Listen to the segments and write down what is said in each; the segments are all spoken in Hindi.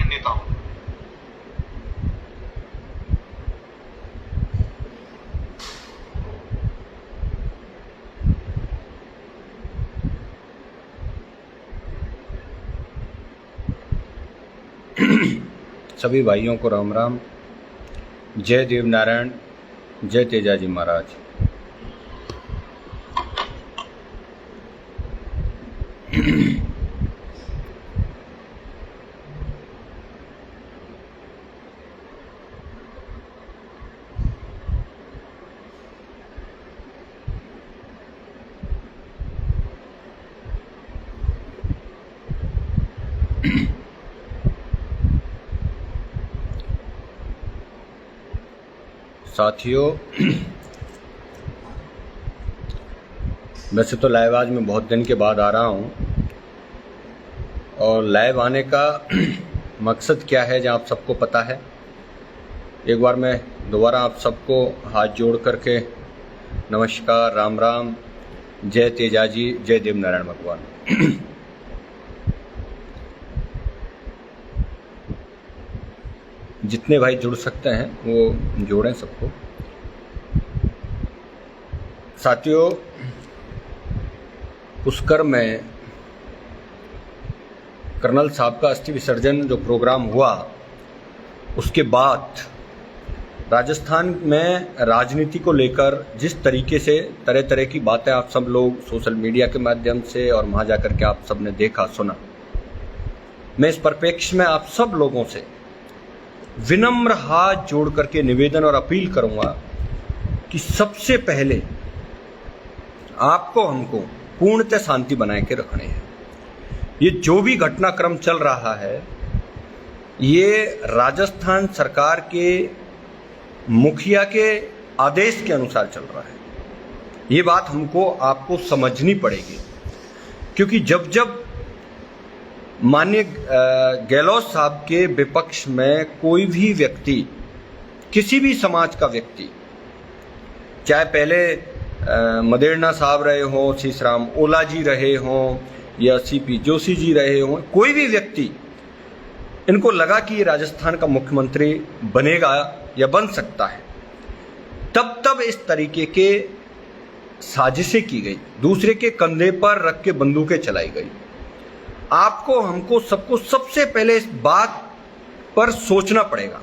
देता हूं। सभी भाइयों को राम राम। जय देव नारायण, जय तेजाजी महाराज। साथियों, वैसे तो लाइव आज मैं बहुत दिन के बाद आ रहा हूँ, और लाइव आने का मकसद क्या है जहाँ आप सबको पता है। एक बार मैं दोबारा आप सबको हाथ जोड़ करके नमस्कार, राम राम, जय तेजाजी, जय देव नारायण भगवान। जितने भाई जुड़ सकते हैं वो जोड़ें सबको। साथियों, पुष्कर में कर्नल साहब का अस्थि विसर्जन जो प्रोग्राम हुआ, उसके बाद राजस्थान में राजनीति को लेकर जिस तरीके से तरह तरह की बातें आप सब लोग सोशल मीडिया के माध्यम से और वहाँ जाकर के आप सब ने देखा सुना, मैं इस परिप्रेक्ष्य में आप सब लोगों से विनम्र हाथ जोड़ करके निवेदन और अपील करूंगा कि सबसे पहले आपको हमको पूर्णतः शांति बनाए के रखने हैं। ये जो भी घटनाक्रम चल रहा है, ये राजस्थान सरकार के मुखिया के आदेश के अनुसार चल रहा है। ये बात हमको आपको समझनी पड़ेगी, क्योंकि जब जब माननीय गहलोत साहब के विपक्ष में कोई भी व्यक्ति, किसी भी समाज का व्यक्ति, चाहे पहले मदेरना साहब रहे हों, शीशराम ओला जी रहे हों या सीपी जोशी जी रहे हों, कोई भी व्यक्ति इनको लगा कि ये राजस्थान का मुख्यमंत्री बनेगा या बन सकता है, तब इस तरीके के साजिशें की गई, दूसरे के कंधे पर रख के बंदूकें चलाई गई। आपको हमको सबको सबसे पहले इस बात पर सोचना पड़ेगा।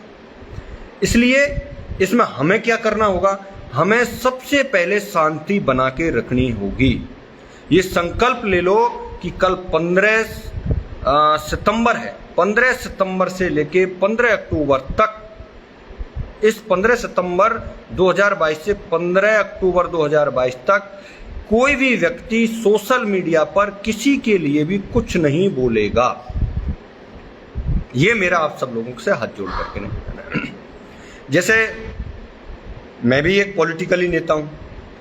इसलिए इसमें हमें क्या करना होगा, हमें सबसे पहले शांति बना के रखनी होगी। ये संकल्प ले लो कि कल 15 सितंबर है, 15 सितंबर से लेके 15 अक्टूबर तक, इस 15 सितंबर 2022 से 15 अक्टूबर 2022 तक कोई भी व्यक्ति सोशल मीडिया पर किसी के लिए भी कुछ नहीं बोलेगा। ये मेरा आप सब लोगों से हाथ जोड़ करके नहीं। जैसे मैं भी एक पॉलिटिकली नेता हूं,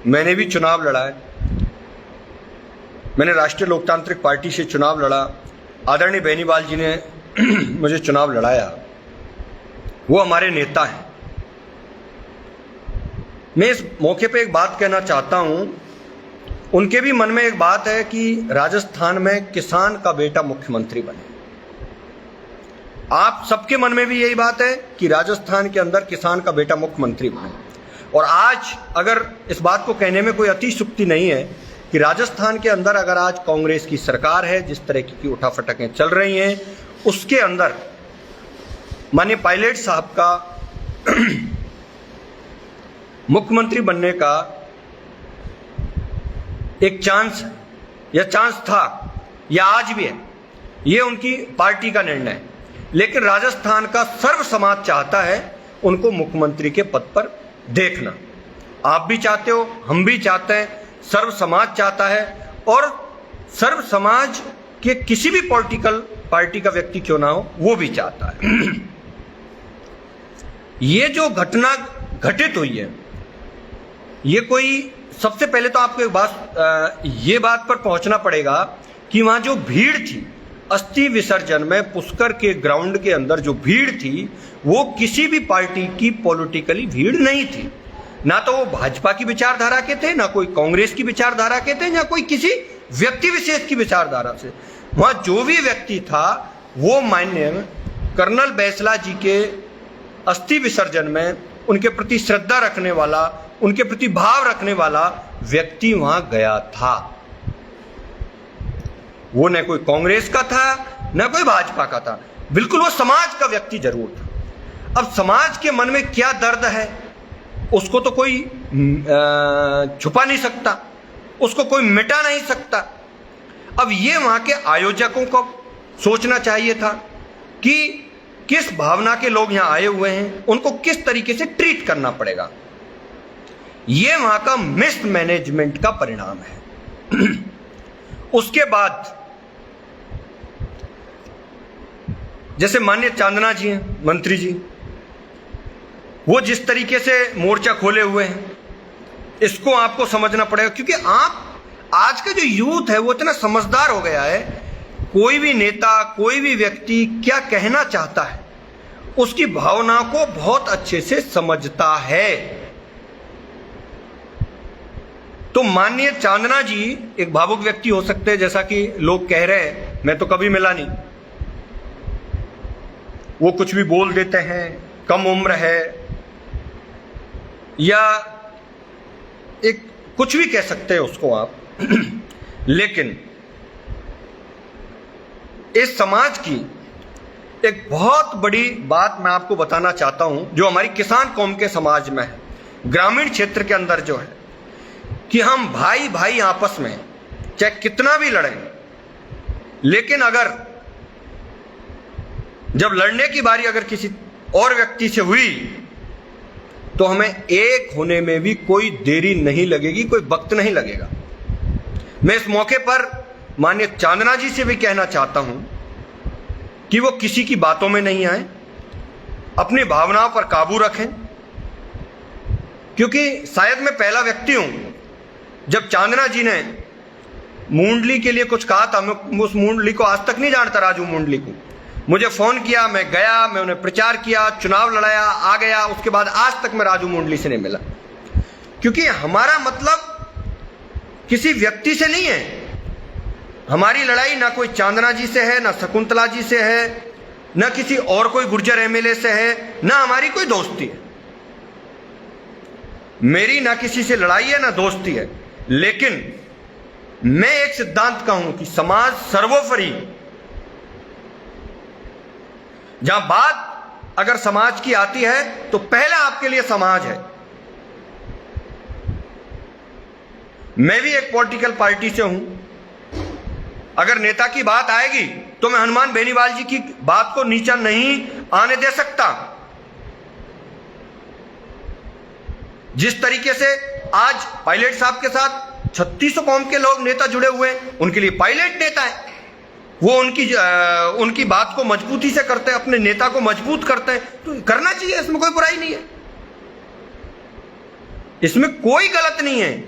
मैंने भी चुनाव लड़ा है, मैंने राष्ट्रीय लोकतांत्रिक पार्टी से चुनाव लड़ा, आदरणीय बेनीवाल जी ने मुझे चुनाव लड़ाया, वो हमारे नेता हैं। मैं इस मौके पे एक बात कहना चाहता हूं, उनके भी मन में एक बात है कि राजस्थान में किसान का बेटा मुख्यमंत्री बने। आप सबके मन में भी यही बात है कि राजस्थान के अंदर किसान का बेटा मुख्यमंत्री बने। और आज अगर इस बात को कहने में कोई अतिशयोक्ति नहीं है कि राजस्थान के अंदर अगर आज कांग्रेस की सरकार है, जिस तरह की उठाफटकें चल रही हैं, उसके अंदर माननीय पायलट साहब का मुख्यमंत्री बनने का एक चांस या चांस था या आज भी है, ये उनकी पार्टी का निर्णय है। लेकिन राजस्थान का सर्व समाज चाहता है उनको मुख्यमंत्री के पद पर देखना। आप भी चाहते हो, हम भी चाहते हैं, सर्व समाज चाहता है, और सर्व समाज के किसी भी पॉलिटिकल पार्टी का व्यक्ति क्यों ना हो, वो भी चाहता है। ये जो घटना घटित हुई है, ये कोई, सबसे पहले तो आपको एक बात, ये बात पर पहुंचना पड़ेगा कि वहां जो भीड़ थी अस्थि विसर्जन में, पुष्कर के ग्राउंड के अंदर जो भीड़ थी वो किसी भी पार्टी की पॉलिटिकली भीड़ नहीं थी। ना तो वो भाजपा की विचारधारा के थे, ना कोई कांग्रेस की विचारधारा के थे, ना कोई किसी व्यक्ति विशेष की विचारधारा से। वहां जो भी व्यक्ति था वो माननीय कर्नल बैंसला जी के अस्थि विसर्जन में उनके प्रति श्रद्धा रखने वाला, उनके प्रति भाव रखने वाला व्यक्ति वहां गया था। वो न कोई कांग्रेस का था, न कोई भाजपा का था, बिल्कुल वो समाज का व्यक्ति जरूर था। अब समाज के मन में क्या दर्द है उसको तो कोई छुपा नहीं सकता, उसको कोई मिटा नहीं सकता। अब ये वहां के आयोजकों को सोचना चाहिए था कि किस भावना के लोग यहां आए हुए हैं, उनको किस तरीके से ट्रीट करना पड़ेगा। ये वहां का मिस मैनेजमेंट का परिणाम है। उसके बाद जैसे माननीय चांदना जी हैं, मंत्री जी, वो जिस तरीके से मोर्चा खोले हुए हैं, इसको आपको समझना पड़ेगा। क्योंकि आप, आज का जो यूथ है वो इतना समझदार हो गया है, कोई भी नेता, कोई भी व्यक्ति क्या कहना चाहता है उसकी भावना को बहुत अच्छे से समझता है। तो माननीय चांदना जी एक भावुक व्यक्ति हो सकते हैं, जैसा कि लोग कह रहे हैं, मैं तो कभी मिला नहीं, वो कुछ भी बोल देते हैं, कम उम्र है या एक कुछ भी कह सकते हैं उसको आप। लेकिन इस समाज की एक बहुत बड़ी बात मैं आपको बताना चाहता हूं, जो हमारी किसान कौम के समाज में है, ग्रामीण क्षेत्र के अंदर जो है, कि हम भाई भाई आपस में चाहे कितना भी लड़ें, लेकिन अगर जब लड़ने की बारी अगर किसी और व्यक्ति से हुई तो हमें एक होने में भी कोई देरी नहीं लगेगी, कोई वक्त नहीं लगेगा। मैं इस मौके पर माननीय चांदना जी से भी कहना चाहता हूं कि वो किसी की बातों में नहीं आए, अपनी भावनाओं पर काबू रखें। क्योंकि शायद मैं पहला व्यक्ति हूं, जब चांदना जी ने मुंडली के लिए कुछ कहा था, मैं उस मुंडली को आज तक नहीं जानता, राजू मुंडली को, मुझे फोन किया, मैं गया, मैं उन्हें प्रचार किया, चुनाव लड़ाया, आ गया, उसके बाद आज तक मैं राजू मुंडली से नहीं मिला। क्योंकि हमारा मतलब किसी व्यक्ति से नहीं है, हमारी लड़ाई ना कोई चांदना जी से है, ना शकुंतला जी से है, ना किसी और कोई गुर्जर एमएलए से है, ना हमारी कोई दोस्ती है। मेरी ना किसी से लड़ाई है ना दोस्ती है, लेकिन मैं एक सिद्धांत का हूं कि समाज सर्वोपरि। जहां बात अगर समाज की आती है तो पहला आपके लिए समाज है। मैं भी एक पॉलिटिकल पार्टी से हूं, अगर नेता की बात आएगी तो मैं हनुमान बेनीवाल जी की बात को नीचा नहीं आने दे सकता। जिस तरीके से आज पायलट साहब के साथ 3600 कौम के लोग नेता जुड़े हुए हैं, उनके लिए पायलट नेता है, वो उनकी बात को मजबूती से करते हैं, अपने नेता को मजबूत करते हैं, तो करना चाहिए, इसमें कोई बुराई नहीं है, इसमें कोई गलत नहीं है।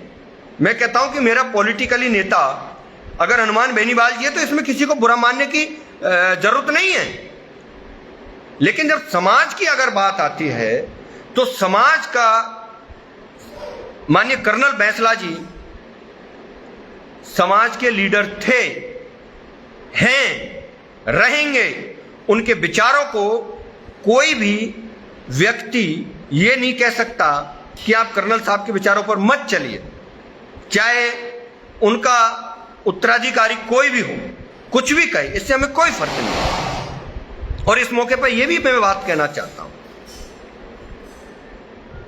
मैं कहता हूं कि मेरा पॉलिटिकली नेता अगर हनुमान बेनीवाल जी है तो इसमें किसी को बुरा मानने की जरूरत नहीं है। लेकिन जब समाज की अगर बात आती है तो समाज का माननीय कर्नल बैंसला जी समाज के लीडर थे, हैं, रहेंगे। उनके विचारों को कोई भी व्यक्ति ये नहीं कह सकता कि आप कर्नल साहब के विचारों पर मत चलिए, चाहे उनका उत्तराधिकारी कोई भी हो, कुछ भी कहे, इससे हमें कोई फर्क नहीं। और इस मौके पर यह भी मैं बात कहना चाहता हूं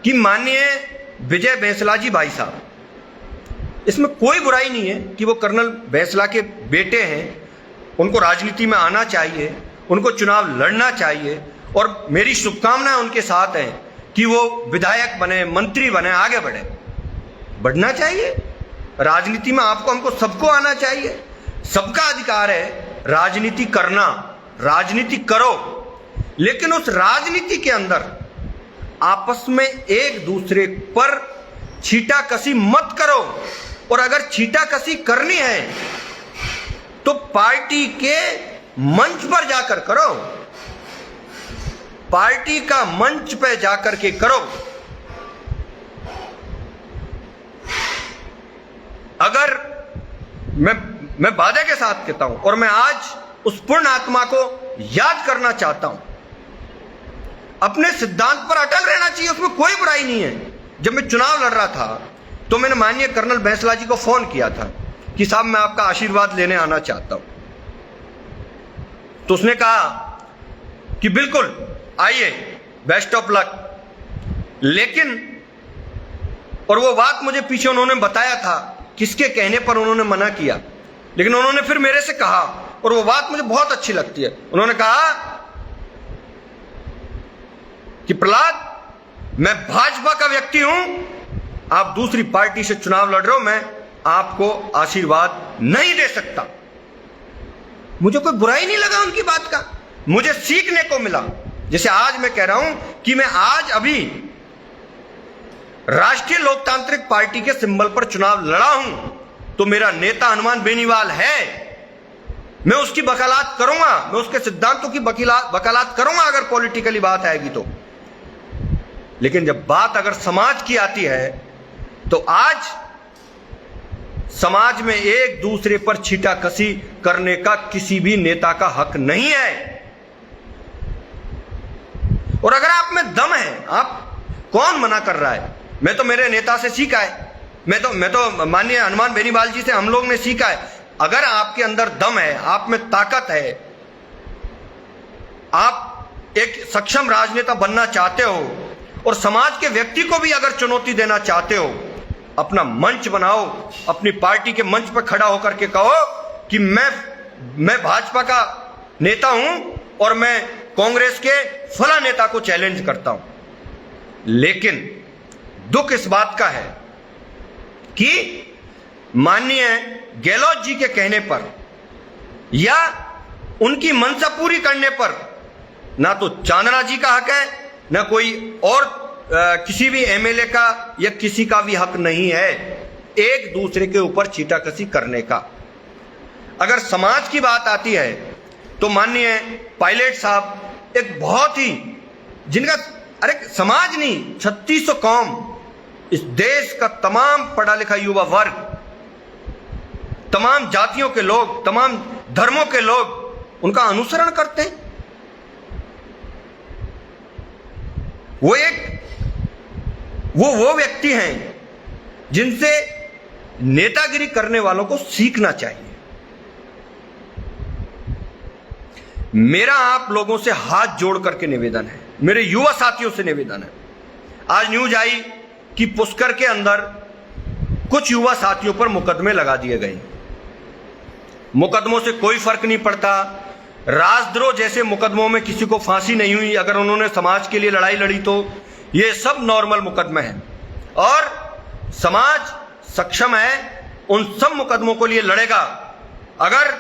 कि माननीय विजय बैंसला जी भाई साहब, इसमें कोई बुराई नहीं है कि वो कर्नल बैंसला के बेटे हैं, उनको राजनीति में आना चाहिए, उनको चुनाव लड़ना चाहिए, और मेरी शुभकामनाएं उनके साथ हैं कि वो विधायक बने, मंत्री बने, आगे बढ़ना चाहिए। राजनीति में आपको हमको सबको आना चाहिए, सबका अधिकार है राजनीति करना, राजनीति करो, लेकिन उस राजनीति के अंदर आपस में एक दूसरे पर छीटाकशी मत करो, और अगर छीटाकशी करनी है तो पार्टी के मंच पर जाकर करो, पार्टी का मंच पे जाकर के करो। अगर मैं वादे के साथ कहता हूं, और मैं आज उस पूर्ण आत्मा को याद करना चाहता हूं, अपने सिद्धांत पर अटल रहना चाहिए, उसमें कोई बुराई नहीं है। जब मैं चुनाव लड़ रहा था तो मैंने माननीय कर्नल बैंसला जी को फोन किया था कि साहब मैं आपका आशीर्वाद लेने आना चाहता हूं, तो उसने कहा कि बिल्कुल आइए, बेस्ट ऑफ लक। लेकिन, और वो बात मुझे पीछे उन्होंने बताया था किसके कहने पर उन्होंने मना किया, लेकिन उन्होंने फिर मेरे से कहा, और वो बात मुझे बहुत अच्छी लगती है। उन्होंने कहा कि प्रहलाद, मैं भाजपा का व्यक्ति हूं, आप दूसरी पार्टी से चुनाव लड़ रहे हो, मैं आपको आशीर्वाद नहीं दे सकता। मुझे कोई बुराई नहीं लगा उनकी बात का, मुझे सीखने को मिला। जैसे आज मैं कह रहा हूं कि मैं आज अभी राष्ट्रीय लोकतांत्रिक पार्टी के सिंबल पर चुनाव लड़ा हूं, तो मेरा नेता हनुमान बेनीवाल है, मैं उसकी वकालत करूंगा, मैं उसके सिद्धांतों की वकालत करूंगा अगर पॉलिटिकली बात आएगी तो। लेकिन जब बात अगर समाज की आती है तो आज समाज में एक दूसरे पर छीटाकशी करने का किसी भी नेता का हक नहीं है। और अगर आप में दम है, आप कौन मना कर रहा है? मैं तो मेरे नेता से सीखा है, मैं तो माननीय हनुमान बेनीवाल जी से हम लोग ने सीखा है। अगर आपके अंदर दम है, आप में ताकत है, आप एक सक्षम राजनेता बनना चाहते हो और समाज के व्यक्ति को भी अगर चुनौती देना चाहते हो, अपना मंच बनाओ, अपनी पार्टी के मंच पर खड़ा होकर के कहो कि मैं भाजपा का नेता हूं और मैं कांग्रेस के फला नेता को चैलेंज करता हूं। लेकिन दुख इस बात का है कि माननीय गहलोत जी के कहने पर या उनकी मंशा पूरी करने पर ना तो चांदना जी का हक है, ना कोई और किसी भी एमएलए का या किसी का भी हक नहीं है एक दूसरे के ऊपर छीटाकशी करने का। अगर समाज की बात आती है तो माननीय पायलट साहब एक बहुत ही, जिनका, अरे समाज नहीं, 3600 कौम, इस देश का तमाम पढ़ा लिखा युवा वर्ग, तमाम जातियों के लोग, तमाम धर्मों के लोग उनका अनुसरण करते हैं। वो व्यक्ति हैं जिनसे नेतागिरी करने वालों को सीखना चाहिए। मेरा आप लोगों से हाथ जोड़ करके निवेदन है, मेरे युवा साथियों से निवेदन है। आज न्यूज आई कि पुष्कर के अंदर कुछ युवा साथियों पर मुकदमे लगा दिए गए। मुकदमों से कोई फर्क नहीं पड़ता। राजद्रोह जैसे मुकदमों में किसी को फांसी नहीं हुई, अगर उन्होंने समाज के लिए लड़ाई लड़ी तो ये सब नॉर्मल मुकदमे हैं, और समाज सक्षम है उन सब मुकदमों को लिए लड़ेगा। अगर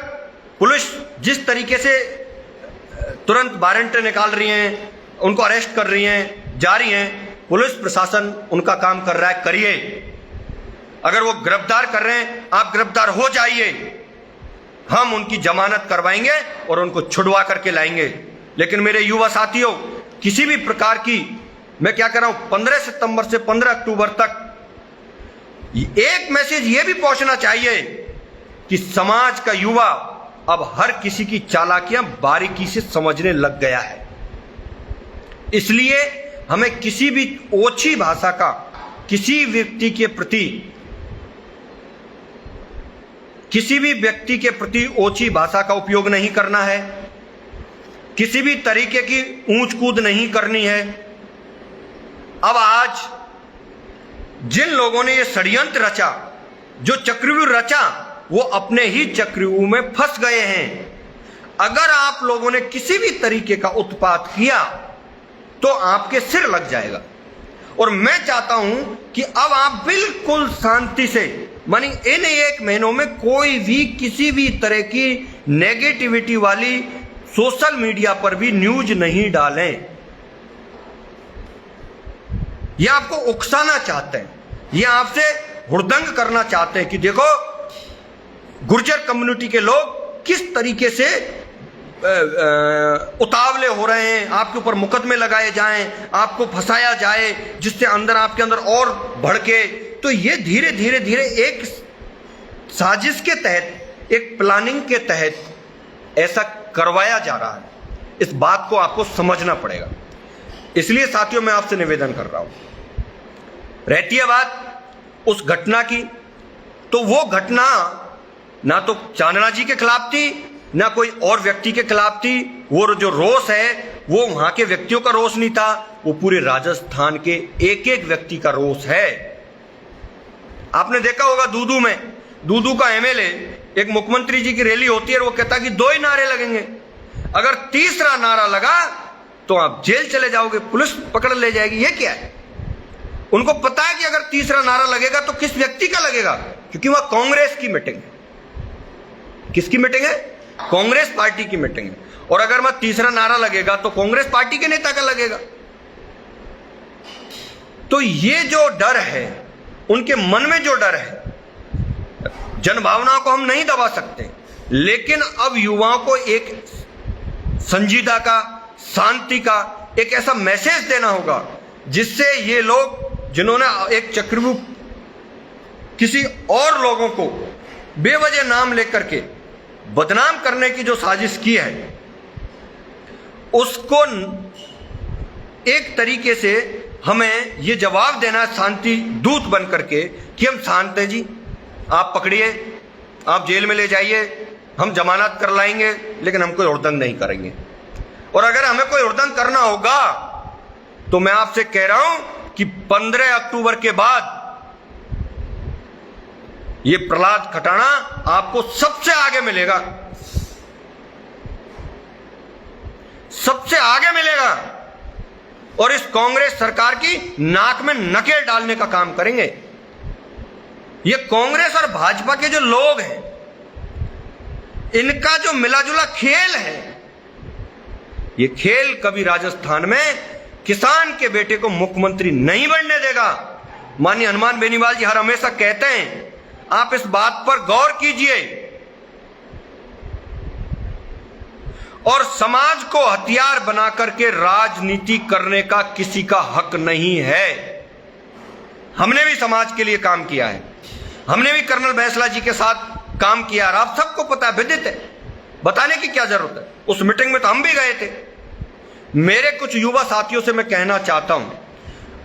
पुलिस जिस तरीके से तुरंत वारंट निकाल रही हैं, उनको अरेस्ट कर रही हैं, जा रही हैं, पुलिस प्रशासन उनका काम कर रहा है, करिए। अगर वो गिरफ्तार कर रहे हैं, आप गिरफ्तार हो जाइए, हम उनकी जमानत करवाएंगे और उनको छुड़वा करके लाएंगे। लेकिन मेरे युवा साथियों, किसी भी प्रकार की, मैं क्या कह रहा हूं, 15 सितंबर से 15 अक्टूबर तक एक मैसेज ये भी पहुंचना चाहिए कि समाज का युवा अब हर किसी की चालाकियां बारीकी से समझने लग गया है। इसलिए हमें किसी भी ओछी भाषा का किसी व्यक्ति के प्रति ओछी भाषा का उपयोग नहीं करना है, किसी भी तरीके की ऊंच कूद नहीं करनी है। अब आज जिन लोगों ने ये षड्यंत्र रचा, जो चक्रव्यूह रचा, वो अपने ही चक्रव्यूह में फंस गए हैं। अगर आप लोगों ने किसी भी तरीके का उत्पात किया तो आपके सिर लग जाएगा। और मैं चाहता हूं कि अब आप बिल्कुल शांति से, मानी इन 1 महीनों में कोई भी किसी भी तरह की नेगेटिविटी वाली सोशल मीडिया पर भी न्यूज नहीं डालें। ये आपको उकसाना चाहते हैं, ये आपसे हुड़दंग करना चाहते हैं कि देखो गुर्जर कम्युनिटी के लोग किस तरीके से उतावले हो रहे हैं, आपके ऊपर मुकदमे लगाए जाएं, आपको फंसाया जाए, जिससे आपके अंदर और भड़के। तो ये धीरे धीरे धीरे एक साजिश के तहत, एक प्लानिंग के तहत ऐसा करवाया जा रहा है। इस बात को आपको समझना पड़ेगा। इसलिए साथियों, मैं आपसे निवेदन कर रहा हूं, रहती है बात उस घटना की, तो वो घटना ना तो चांदना जी के खिलाफ थी, ना कोई और व्यक्ति के खिलाफ थी। वो जो रोष है वो वहां के व्यक्तियों का रोष नहीं था, वो पूरे राजस्थान के एक एक व्यक्ति का रोष है। आपने देखा होगा दूदू में, दूदू का एमएलए, एक मुख्यमंत्री जी की रैली होती है और वो कहता कि 2 ही नारे लगेंगे, अगर तीसरा नारा लगा तो आप जेल चले जाओगे, पुलिस पकड़ ले जाएगी। ये क्या है? उनको पता है कि अगर तीसरा नारा लगेगा तो किस व्यक्ति का लगेगा, क्योंकि वह कांग्रेस की मीटिंग है। किसकी मीटिंग है? कांग्रेस पार्टी की मीटिंग है। और अगर वह तीसरा नारा लगेगा तो कांग्रेस पार्टी के नेता का लगेगा। तो ये जो डर है, उनके मन में जो डर है, जनभावनाओं को हम नहीं दबा सकते, लेकिन अब युवाओं को एक संजीदा का, शांति का एक ऐसा मैसेज देना होगा जिससे ये लोग जिन्होंने एक चक्रव्यूह किसी और लोगों को बेवजह नाम लेकर के बदनाम करने की जो साजिश की है, उसको एक तरीके से हमें ये जवाब देना, शांति दूत बन करके, कि हम शांत हैं जी, आप पकड़िए, आप जेल में ले जाइए, हम जमानत कर लाएंगे, लेकिन हम कोई हुड़दंग नहीं करेंगे। और अगर हमें कोई हुड़दंग करना होगा तो मैं आपसे कह रहा हूं कि 15 अक्टूबर के बाद ये प्रहलाद खटाना आपको सबसे आगे मिलेगा, सबसे आगे मिलेगा, और इस कांग्रेस सरकार की नाक में नकेल डालने का काम करेंगे। ये कांग्रेस और भाजपा के जो लोग हैं, इनका जो मिलाजुला खेल है, ये खेल कभी राजस्थान में किसान के बेटे को मुख्यमंत्री नहीं बनने देगा। माननीय हनुमान बेनीवाल जी हर हमेशा कहते हैं, आप इस बात पर गौर कीजिए, और समाज को हथियार बना करके राजनीति करने का किसी का हक नहीं है। हमने भी समाज के लिए काम किया है, हमने भी कर्नल बैंसला जी के साथ काम किया, और आप सबको पता है, विदित है, बताने की क्या जरूरत है। उस मीटिंग में तो हम भी गए थे। मेरे कुछ युवा साथियों से मैं कहना चाहता हूं,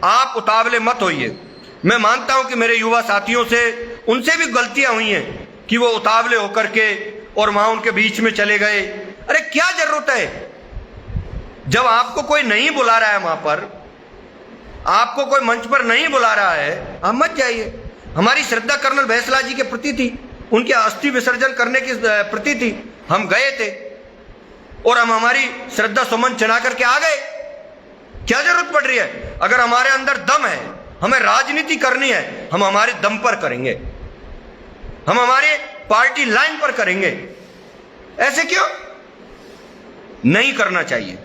आप उतावले मत होइए। मैं मानता हूं कि मेरे युवा साथियों से, उनसे भी गलतियां हुई हैं कि वो उतावले होकर के और वहां उनके बीच में चले गए। अरे क्या जरूरत है? जब आपको कोई नहीं बुला रहा है, वहां पर आपको कोई मंच पर नहीं बुला रहा है, आप मत जाइए। हमारी श्रद्धा कर्नल बैंसला जी के प्रति थी, उनके अस्थि विसर्जन करने की प्रति थी, हम गए थे और हम हमारी श्रद्धा सुमन चढ़ा करके आ गए। क्या जरूरत पड़ रही है? अगर हमारे अंदर दम है, हमें राजनीति करनी है, हम हमारे दम पर करेंगे, हम हमारे पार्टी लाइन पर करेंगे। ऐसे क्यों? नहीं करना चाहिए।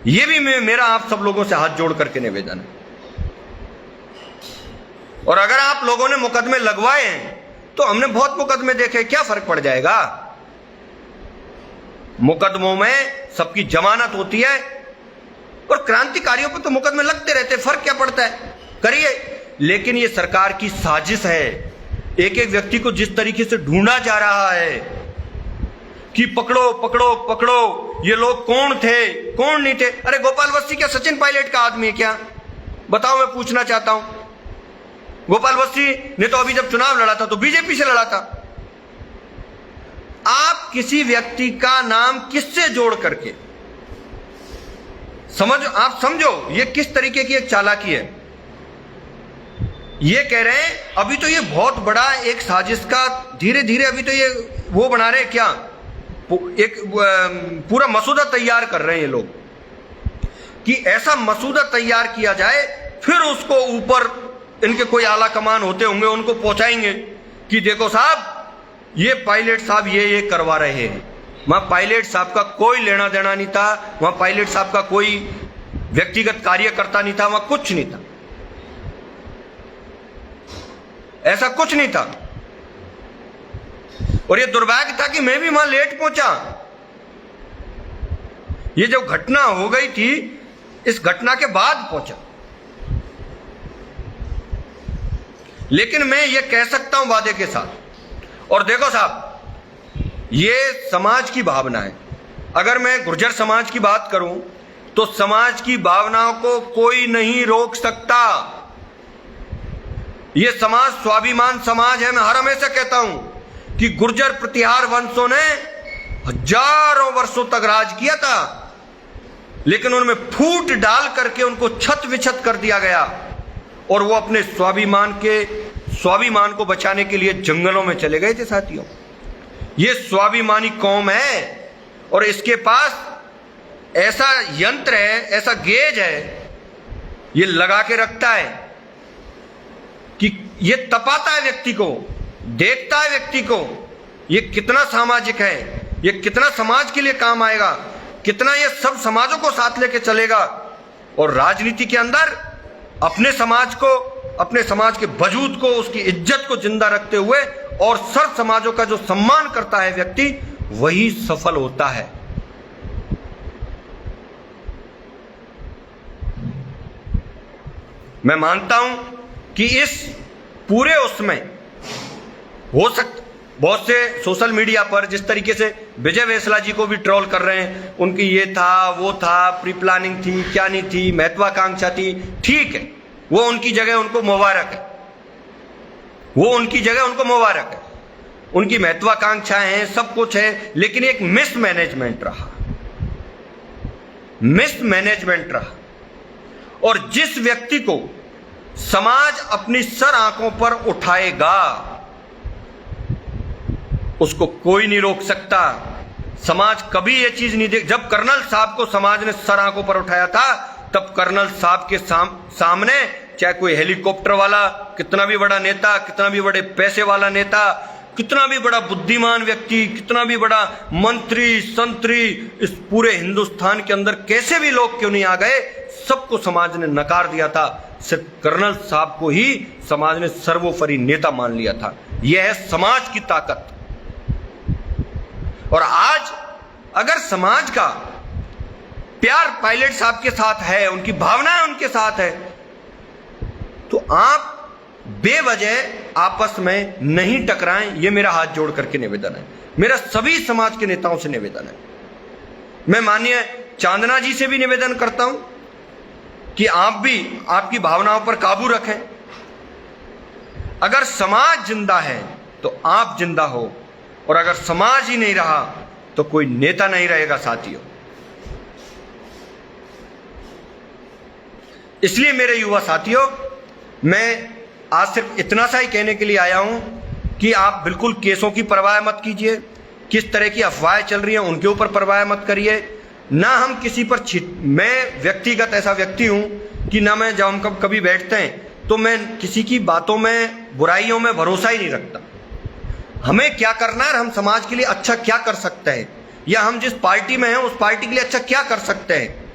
यह भी मेरा आप सब लोगों से हाथ जोड़ करके निवेदन है। और अगर आप लोगों ने मुकदमे लगवाए हैं, तो हमने बहुत मुकदमे देखे, क्या फर्क पड़ जाएगा? मुकदमों में सबकी जमानत होती है, और क्रांतिकारियों पर तो मुकदमे लगते रहते, फर्क क्या पड़ता है? करिए। लेकिन ये सरकार की साजिश है। एक एक व्यक्ति को जिस तरीके से ढूंढा जा रहा है कि पकड़ो पकड़ो पकड़ो, ये लोग कौन थे, कौन नहीं थे। अरे गोपाल बस्सी क्या सचिन पायलट का आदमी है क्या? बताओ, मैं पूछना चाहता हूं। गोपाल बस्सी ने तो अभी जब चुनाव लड़ा था तो बीजेपी से लड़ा था। आप किसी व्यक्ति का नाम किससे जोड़ करके, आप समझो ये किस तरीके की एक चालाकी है। ये कह रहे हैं अभी तो ये बहुत बड़ा एक साजिश का धीरे धीरे अभी तो ये वो बना रहे हैं, क्या एक पूरा मसूदा तैयार कर रहे हैं ये लोग, कि ऐसा मसूदा तैयार किया जाए, फिर उसको ऊपर इनके कोई आला कमान होते होंगे, उनको पहुंचाएंगे कि देखो साहब, ये पायलट साहब ये करवा रहे हैं। वहां पायलट साहब का कोई लेना देना नहीं था, वहां पायलट साहब का कोई व्यक्तिगत कार्यकर्ता नहीं था, वहां कुछ नहीं था। ऐसा कुछ नहीं था। और ये दुर्भाग्य था कि मैं भी वहां लेट पहुंचा। ये जो घटना हो गई थी, इस घटना के बाद पहुंचा। लेकिन मैं ये कह सकता हूं वादे के साथ, और देखो साहब, ये समाज की भावना है। अगर मैं गुर्जर समाज की बात करूं तो समाज की भावनाओं को कोई नहीं रोक सकता। ये समाज स्वाभिमान समाज है। मैं हर हमेशा कहता हूं कि गुर्जर प्रतिहार वंशों ने हजारों वर्षों तक राज किया था, लेकिन उनमें फूट डाल करके उनको छत विछत कर दिया गया, और वो अपने स्वाभिमान को बचाने के लिए जंगलों में चले गए थे। साथियों, ये स्वाभिमानी कौम है, और इसके पास ऐसा यंत्र है, ऐसा गेज है, ये लगा के रखता है कि ये तपाता है व्यक्ति को, देखता है व्यक्ति को, ये कितना सामाजिक है, ये कितना समाज के लिए काम आएगा, कितना ये सब समाजों को साथ लेके चलेगा। और राजनीति के अंदर अपने समाज को, अपने समाज के वजूद को, उसकी इज्जत को जिंदा रखते हुए और सर्व समाजों का जो सम्मान करता है व्यक्ति, वही सफल होता है। मैं मानता हूं कि इस पूरे उसमें हो सकता, बहुत से सोशल मीडिया पर जिस तरीके से विजय वैसला जी को भी ट्रोल कर रहे हैं, उनकी ये था, वो था, प्री प्लानिंग थी, क्या नहीं थी, महत्वाकांक्षा थी, ठीक है, वो उनकी जगह उनको मुबारक है, वो उनकी जगह उनको मुबारक है, उनकी महत्वाकांक्षा है, सब कुछ है, लेकिन एक मिसमैनेजमेंट रहा, मिसमैनेजमेंट रहा। और जिस व्यक्ति को समाज अपनी सर आंखों पर उठाएगा, उसको कोई नहीं रोक सकता। समाज कभी ये चीज नहीं देख। जब कर्नल साहब को समाज ने सर आंखों पर उठाया था, तब कर्नल साहब के सामने चाहे कोई हेलीकॉप्टर वाला, कितना भी बड़ा नेता, कितना भी बड़े पैसे वाला नेता, कितना भी बड़ा बुद्धिमान व्यक्ति, कितना भी बड़ा मंत्री संतरी, इस पूरे हिंदुस्तान के अंदर कैसे भी लोग क्यों नहीं आ गए, सबको समाज ने नकार दिया था। सिर्फ कर्नल साहब को ही समाज ने सर्वोपरि नेता मान लिया था। यह है समाज की ताकत। और आज अगर समाज का प्यार पायलट साहब के साथ है, उनकी भावनाएं उनके साथ है, तो आप बेवजह आपस में नहीं टकराएं। ये मेरा हाथ जोड़ करके निवेदन है, मेरा सभी समाज के नेताओं से निवेदन है। मैं माननीय चांदना जी से भी निवेदन करता हूं कि आप भी आपकी भावनाओं पर काबू रखें। अगर समाज जिंदा है तो आप जिंदा हो, और अगर समाज ही नहीं रहा तो कोई नेता नहीं रहेगा। साथियों, इसलिए मेरे युवा साथियों, मैं आज सिर्फ इतना सा ही कहने के लिए आया हूं कि आप बिल्कुल केसों की परवाह मत कीजिए, किस तरह की अफवाहें चल रही हैं उनके ऊपर परवाह मत करिए। ना हम किसी पर मैं व्यक्तिगत ऐसा व्यक्ति हूं कि ना मैं, जब हम कभी बैठते हैं तो मैं किसी की बातों में, बुराइयों में भरोसा ही नहीं रखता। हमें क्या करना है, हम समाज के लिए अच्छा क्या कर सकते हैं, या हम जिस पार्टी में हैं उस पार्टी के लिए अच्छा क्या कर सकते हैं,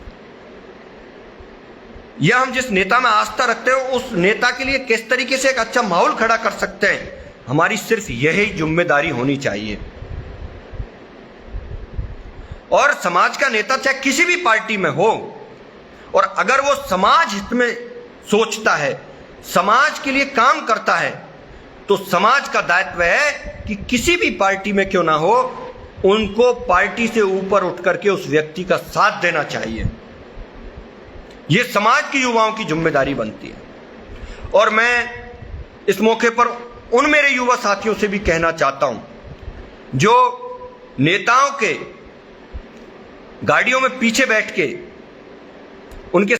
या हम जिस नेता में आस्था रखते हैं उस नेता के लिए किस तरीके से एक अच्छा माहौल खड़ा कर सकते हैं। हमारी सिर्फ यही जिम्मेदारी होनी चाहिए। और समाज का नेता चाहे किसी भी पार्टी में हो, और अगर वो समाज हित में सोचता है, समाज के लिए काम करता है, तो समाज का दायित्व है कि किसी भी पार्टी में क्यों ना हो, उनको पार्टी से ऊपर उठ करके उस व्यक्ति का साथ देना चाहिए। यह समाज की युवाओं की जिम्मेदारी बनती है। और मैं इस मौके पर उन मेरे युवा साथियों से भी कहना चाहता हूं जो नेताओं के गाड़ियों में पीछे बैठ के उनके